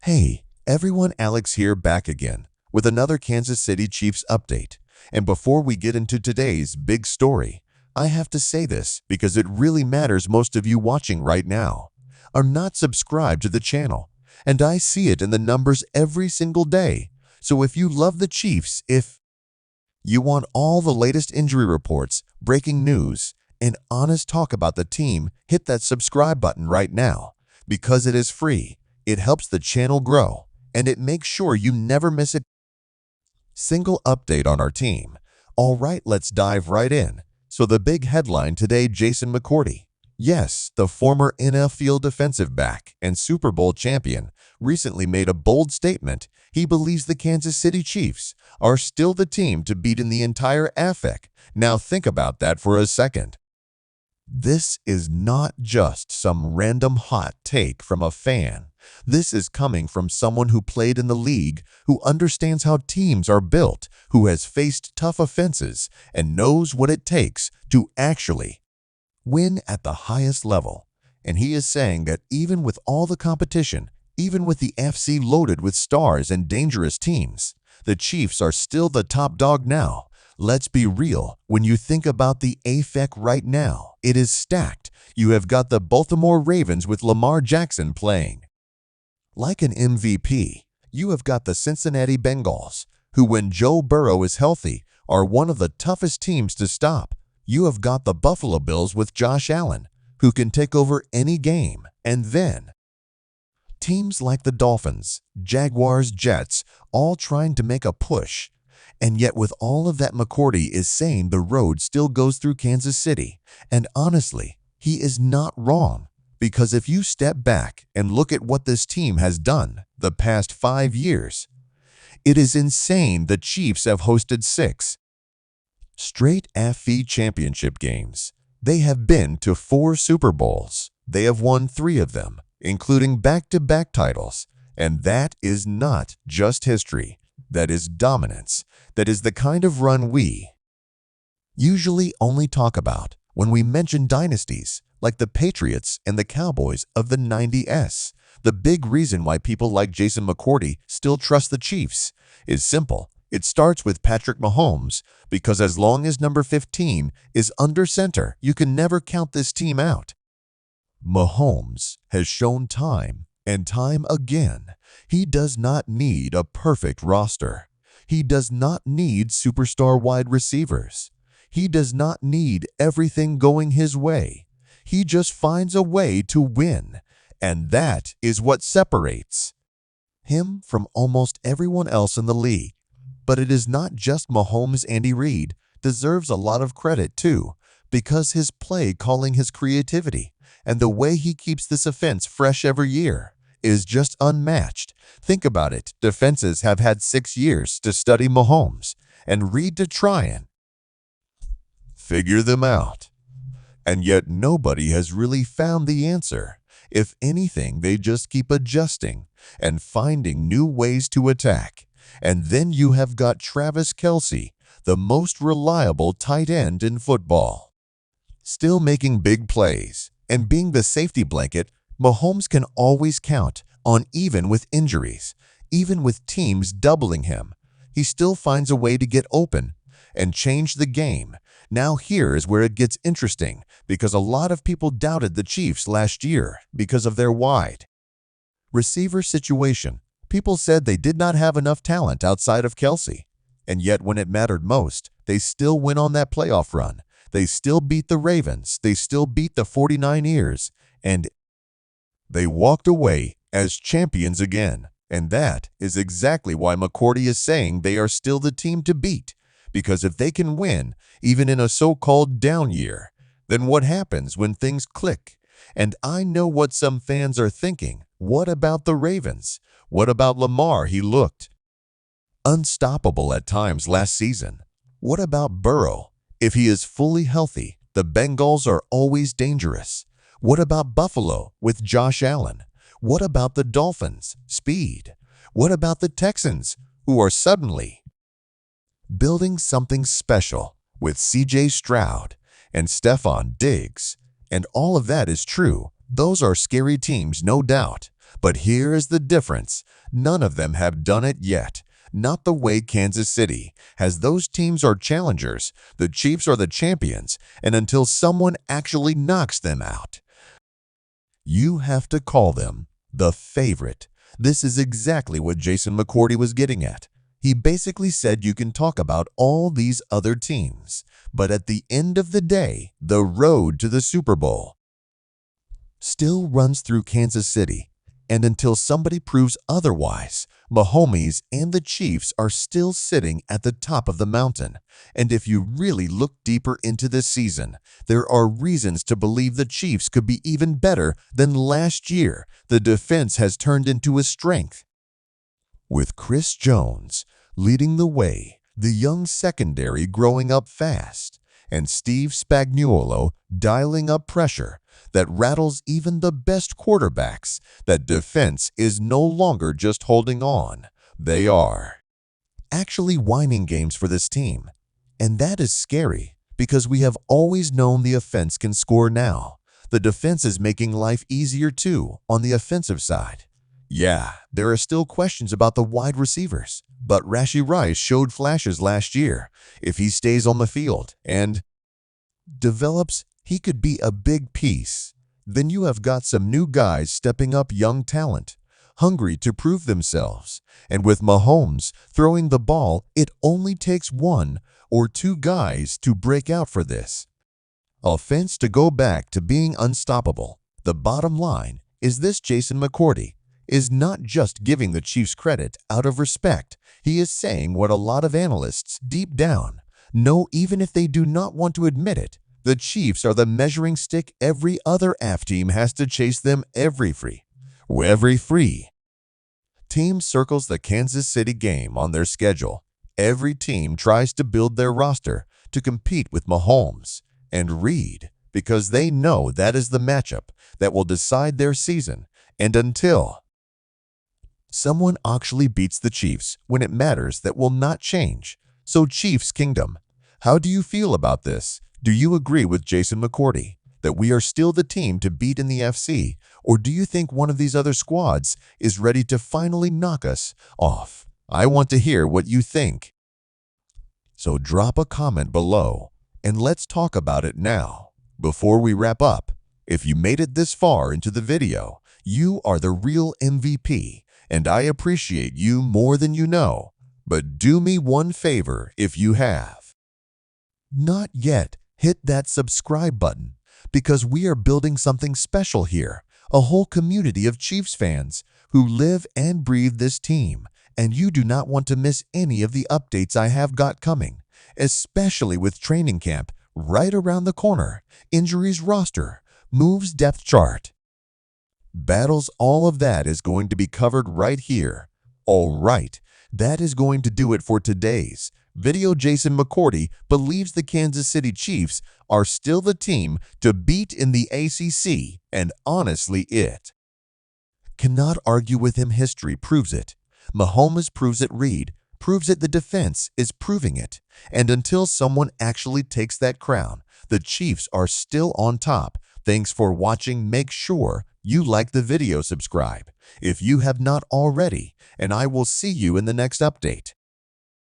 Hey, everyone, Alex here back again with another Kansas City Chiefs update. And before we get into today's big story, I have to say this because it really matters. Most of you watching right now are not subscribed to the channel, and I see it in the numbers every single day. So if you love the Chiefs, if you want all the latest injury reports, breaking news, and honest talk about the team, hit that subscribe button right now because it is free. It helps the channel grow, and it makes sure you never miss a single update on our team. All right, let's dive right in. So the big headline today, Jason McCourty. Yes, the former NFL defensive back and Super Bowl champion recently made a bold statement. He believes the Kansas City Chiefs are still the team to beat in the entire AFC. Now think about that for a second. This is not just some random hot take from a fan. This is coming from someone who played in the league, who understands how teams are built, who has faced tough offenses, and knows what it takes to actually win at the highest level. And he is saying that even with all the competition, even with the FC loaded with stars and dangerous teams, the Chiefs are still the top dog now. Let's be real, when you think about the AFC right now, it is stacked. You have got the Baltimore Ravens with Lamar Jackson playing like an MVP. You have got the Cincinnati Bengals, who when Joe Burrow is healthy, are one of the toughest teams to stop. You have got the Buffalo Bills with Josh Allen, who can take over any game. And then teams like the Dolphins, Jaguars, Jets, all trying to make a push. And yet with all of that, McCourty is saying the road still goes through Kansas City. And honestly, he is not wrong. Because if you step back and look at what this team has done the past 5 years, it is insane. The Chiefs have hosted 6 straight AFC championship games. They have been to 4 Super Bowls. They have won 3 of them, including back-to-back titles. And that is not just history. That is dominance. That is the kind of run we usually only talk about when we mention dynasties like the Patriots and the Cowboys of the 90s. The big reason why people like Jason McCourty still trust the Chiefs is simple. It starts with Patrick Mahomes, because as long as number 15 is under center, you can never count this team out. Mahomes has shown time and time again he does not need a perfect roster. He does not need superstar wide receivers. He does not need everything going his way. He just finds a way to win, and that is what separates him from almost everyone else in the league. But it is not just Mahomes. Andy Reid deserves a lot of credit too, because his play calling, his creativity, and the way he keeps this offense fresh every year is just unmatched. Think about it. Defenses have had 6 years to study Mahomes and Reid to try and figure them out. And yet nobody has really found the answer. If anything, they just keep adjusting and finding new ways to attack. And then you have got Travis Kelce, the most reliable tight end in football, still making big plays and being the safety blanket Mahomes can always count on. Even with injuries, even with teams doubling him, he still finds a way to get open and change the game. Now here is where it gets interesting, because a lot of people doubted the Chiefs last year because of their wide receiver situation. People said they did not have enough talent outside of Kelce. And yet when it mattered most, they still went on that playoff run. They still beat the Ravens. They still beat the 49ers. And they walked away as champions again. And that is exactly why McCourty is saying they are still the team to beat. Because if they can win, even in a so-called down year, then what happens when things click? And I know what some fans are thinking. What about the Ravens? What about Lamar? He looked unstoppable at times last season. What about Burrow? If he is fully healthy, the Bengals are always dangerous. What about Buffalo with Josh Allen? What about the Dolphins? Speed. What about the Texans, who are suddenly building something special with C.J. Stroud and Stephon Diggs? And all of that is true. Those are scary teams, no doubt. But here is the difference. None of them have done it yet. Not the way Kansas City has. Those teams are challengers. The Chiefs are the champions. And until someone actually knocks them out, you have to call them the favorite. This is exactly what Jason McCourty was getting at. He basically said you can talk about all these other teams, but at the end of the day, the road to the Super Bowl still runs through Kansas City. And until somebody proves otherwise, Mahomes and the Chiefs are still sitting at the top of the mountain. And if you really look deeper into this season, there are reasons to believe the Chiefs could be even better than last year. The defense has turned into a strength, with Chris Jones leading the way, the young secondary growing up fast, and Steve Spagnuolo dialing up pressure that rattles even the best quarterbacks. That defense is no longer just holding on. They are actually winning games for this team. And that is scary because we have always known the offense can score now. The defense is making life easier too on the offensive side. Yeah, there are still questions about the wide receivers, but Rashee Rice showed flashes last year. If he stays on the field and develops, he could be a big piece. Then you have got some new guys stepping up, young talent, hungry to prove themselves. And with Mahomes throwing the ball, it only takes one or two guys to break out for this offense to go back to being unstoppable. The bottom line is this: Jason McCourty is not just giving the Chiefs credit out of respect. He is saying what a lot of analysts deep down know, even if they do not want to admit it. The Chiefs are the measuring stick. Every other AF team has to chase them. Every free team circles the Kansas City game on their schedule. Every team tries to build their roster to compete with Mahomes and Reid because they know that is the matchup that will decide their season. And until someone actually beats the Chiefs when it matters, that will not change. So Chiefs Kingdom, how do you feel about this? Do you agree with Jason McCourty that we are still the team to beat in the FC? Or do you think one of these other squads is ready to finally knock us off? I want to hear what you think. So drop a comment below and let's talk about it now. Before we wrap up, if you made it this far into the video, you are the real MVP, and I appreciate you more than you know. But do me one favor if you have not yet. Hit that subscribe button because we are building something special here, a whole community of Chiefs fans who live and breathe this team, and you do not want to miss any of the updates I have got coming, especially with training camp right around the corner, injuries roster, moves depth chart, battles. All of that is going to be covered right here. All right, that is going to do it for today's video. Jason McCourty believes the Kansas City Chiefs are still the team to beat in the ACC, and honestly, it cannot argue with him. History proves it. Mahomes proves it. Reid proves it. The defense is proving it. And until someone actually takes that crown, the Chiefs are still on top. Thanks for watching. Make sure you like the video, subscribe if you have not already, and I will see you in the next update.